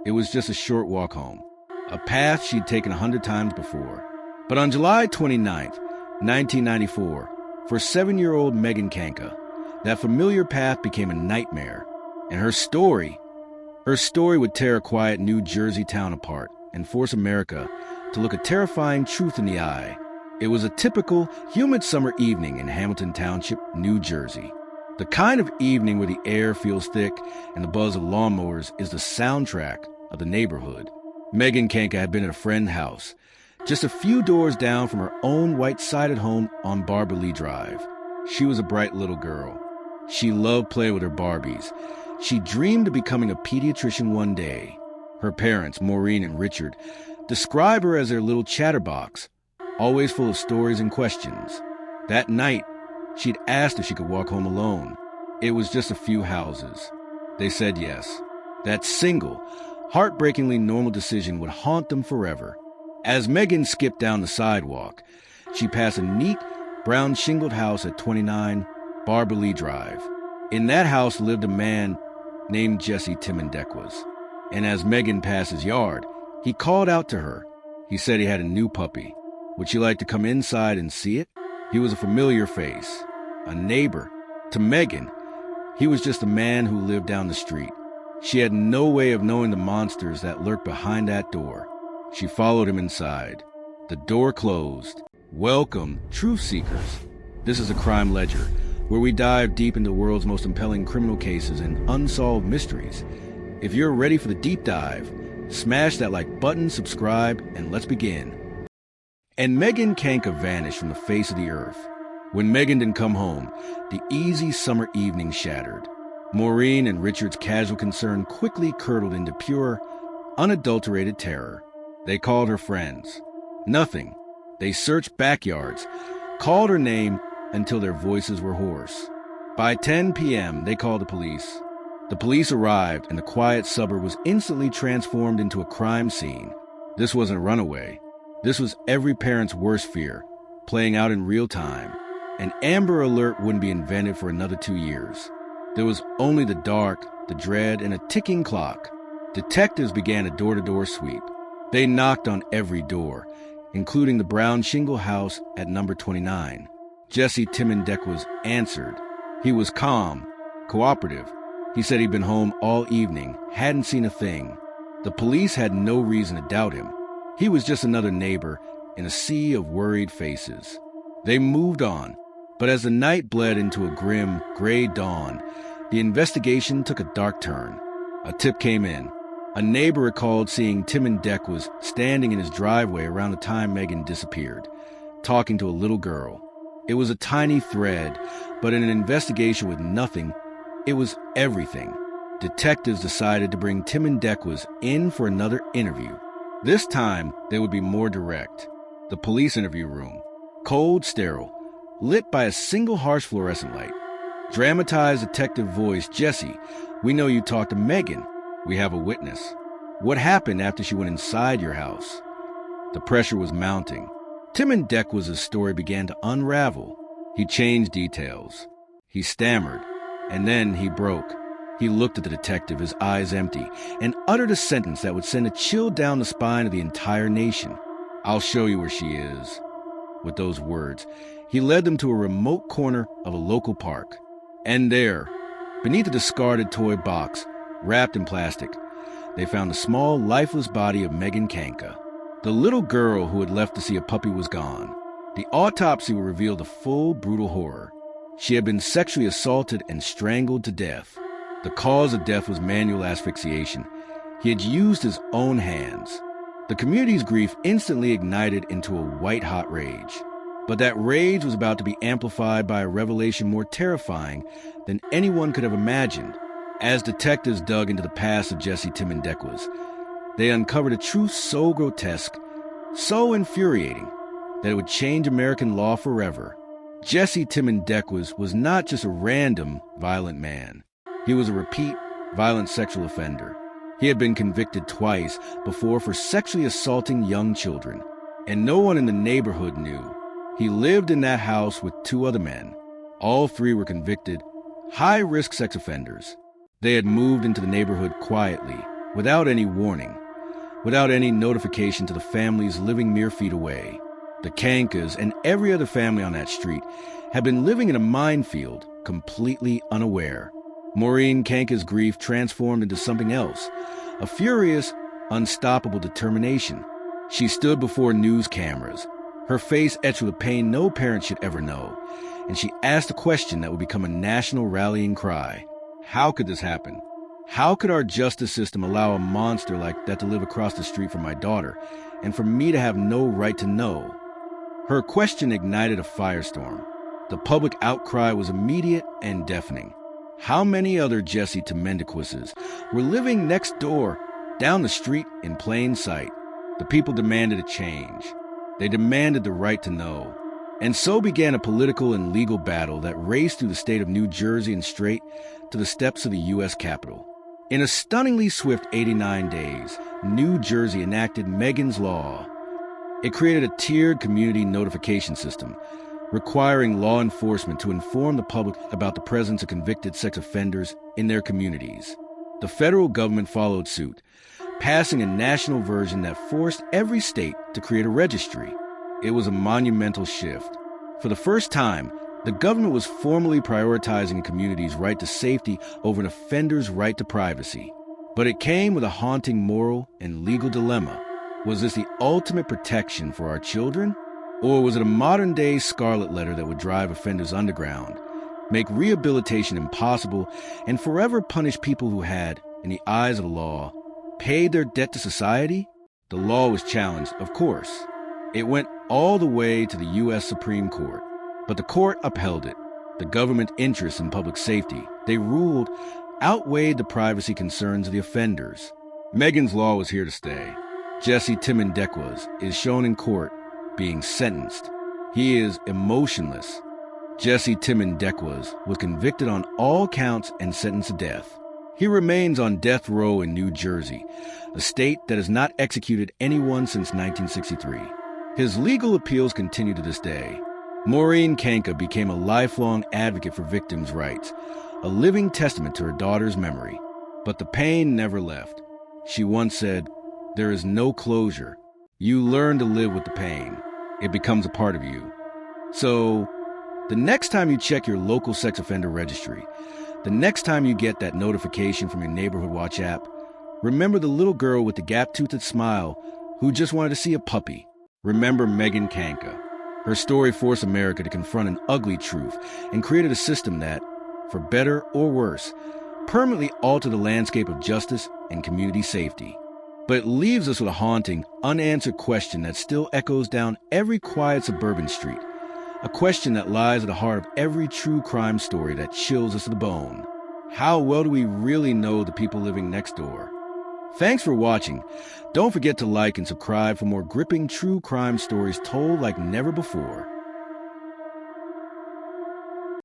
It was just a short walk home, a path she'd taken 100 times before. But on July 29th, 1994, for 7-year-old Megan Kanka, that familiar path became a nightmare, and her story would tear a quiet New Jersey town apart and force America to look a terrifying truth in the eye. It was a typical, humid summer evening in Hamilton Township, New Jersey. The kind of evening where the air feels thick and the buzz of lawnmowers is the soundtrack of the neighborhood. Megan Kanka had been at a friend's house, just a few doors down from her own white-sided home on Barberley Drive. She was a bright little girl. She loved playing with her Barbies. She dreamed of becoming a pediatrician one day. Her parents, Maureen and Richard, describe her as their little chatterbox, always full of stories and questions. That night, she'd asked if she could walk home alone. It was just a few houses. They said yes. That single, heartbreakingly normal decision would haunt them forever. As Megan skipped down the sidewalk, she passed a neat, brown shingled house at 29 Barberley Drive. In that house lived a man named Jesse Timendekwas. And as Megan passed his yard, he called out to her. He said he had a new puppy. Would she like to come inside and see it? He was a familiar face, a neighbor. To Megan, he was just a man who lived down the street. She had no way of knowing the monsters that lurked behind that door. She followed him inside. The door closed. Welcome, truth seekers. This is a Crime Ledger, where we dive deep into the world's most compelling criminal cases and unsolved mysteries. If you're ready for the deep dive, smash that like button, subscribe, and let's begin. And Megan Kanka vanished from the face of the earth. When Megan didn't come home, the easy summer evening shattered. Maureen and Richard's casual concern quickly curdled into pure, unadulterated terror. They called her friends. Nothing. They searched backyards, called her name until their voices were hoarse. By 10 p.m., they called the police. The police arrived, and the quiet suburb was instantly transformed into a crime scene. This wasn't a runaway. This was every parent's worst fear, playing out in real time. An Amber Alert wouldn't be invented for another 2 years. There was only the dark, the dread, and a ticking clock. Detectives began a door-to-door sweep. They knocked on every door, including the brown shingle house at number 29. Jesse Timendekwas answered. He was calm, cooperative. He said he'd been home all evening, hadn't seen a thing. The police had no reason to doubt him. He was just another neighbor in a sea of worried faces. They moved on, but as the night bled into a grim, gray dawn, the investigation took a dark turn. A tip came in. A neighbor recalled seeing Timendekwas standing in his driveway around the time Megan disappeared, talking to a little girl. It was a tiny thread, but in an investigation with nothing, it was everything. Detectives decided to bring Timendekwas in for another interview. This time, they would be more direct. The police interview room, cold, sterile, lit by a single harsh fluorescent light. Dramatized detective voice, Jesse, we know you talked to Megan. We have a witness. What happened after she went inside your house? The pressure was mounting. Timendekwas' story began to unravel. He changed details. He stammered, and then he broke. He looked at the detective, his eyes empty, and uttered a sentence that would send a chill down the spine of the entire nation. I'll show you where she is. With those words, he led them to a remote corner of a local park. And there, beneath a discarded toy box, wrapped in plastic, they found the small, lifeless body of Megan Kanka. The little girl who had left to see a puppy was gone. The autopsy would reveal the full, brutal horror. She had been sexually assaulted and strangled to death. The cause of death was manual asphyxiation. He had used his own hands. The community's grief instantly ignited into a white-hot rage. But that rage was about to be amplified by a revelation more terrifying than anyone could have imagined. As detectives dug into the past of Jesse Timendekwas, they uncovered a truth so grotesque, so infuriating, that it would change American law forever. Jesse Timendekwas was not just a random violent man. He was a repeat violent sexual offender. He had been convicted twice before for sexually assaulting young children, and no one in the neighborhood knew. He lived in that house with 2 other men. All 3 were convicted, high-risk sex offenders. They had moved into the neighborhood quietly, without any warning, without any notification to the families living mere feet away. The Kankas and every other family on that street had been living in a minefield, completely unaware. Maureen Kanka's grief transformed into something else, a furious, unstoppable determination. She stood before news cameras, her face etched with a pain no parent should ever know, and she asked a question that would become a national rallying cry. How could this happen? How could our justice system allow a monster like that to live across the street from my daughter, and for me to have no right to know? Her question ignited a firestorm. The public outcry was immediate and deafening. How many other Jesse Temendiquises were living next door, down the street, in plain sight? The people demanded a change. They demanded the right to know. And so began a political and legal battle that raced through the state of New Jersey and straight to the steps of the U.S. Capitol. In a stunningly swift 89 days, New Jersey enacted Megan's Law. It created a tiered community notification system, requiring law enforcement to inform the public about the presence of convicted sex offenders in their communities. The federal government followed suit, passing a national version that forced every state to create a registry. It was a monumental shift. For the first time, the government was formally prioritizing a community's right to safety over an offender's right to privacy. But it came with a haunting moral and legal dilemma. Was this the ultimate protection for our children? Or was it a modern-day scarlet letter that would drive offenders underground, make rehabilitation impossible, and forever punish people who had, in the eyes of the law, paid their debt to society? The law was challenged, of course. It went all the way to the U.S. Supreme Court, but the court upheld it. The government interest in public safety, they ruled, outweighed the privacy concerns of the offenders. Megan's Law was here to stay. Jesse Temendiquises is shown in court being sentenced. He is emotionless. Jesse Temendiquises was convicted on all counts and sentenced to death. He remains on death row in New Jersey, a state that has not executed anyone since 1963. His legal appeals continue to this day. Maureen Kanka became a lifelong advocate for victims' rights, a living testament to her daughter's memory. But the pain never left. She once said, "There is no closure. You learn to live with the pain. It becomes a part of you." So, the next time you check your local sex offender registry, the next time you get that notification from your Neighborhood Watch app, remember the little girl with the gap-toothed smile who just wanted to see a puppy. Remember Megan Kanka. Her story forced America to confront an ugly truth and created a system that, for better or worse, permanently altered the landscape of justice and community safety. But it leaves us with a haunting, unanswered question that still echoes down every quiet suburban street. A question that lies at the heart of every true crime story that chills us to the bone. How well do we really know the people living next door? Thanks for watching. Don't forget to like and subscribe for more gripping true crime stories told like never before.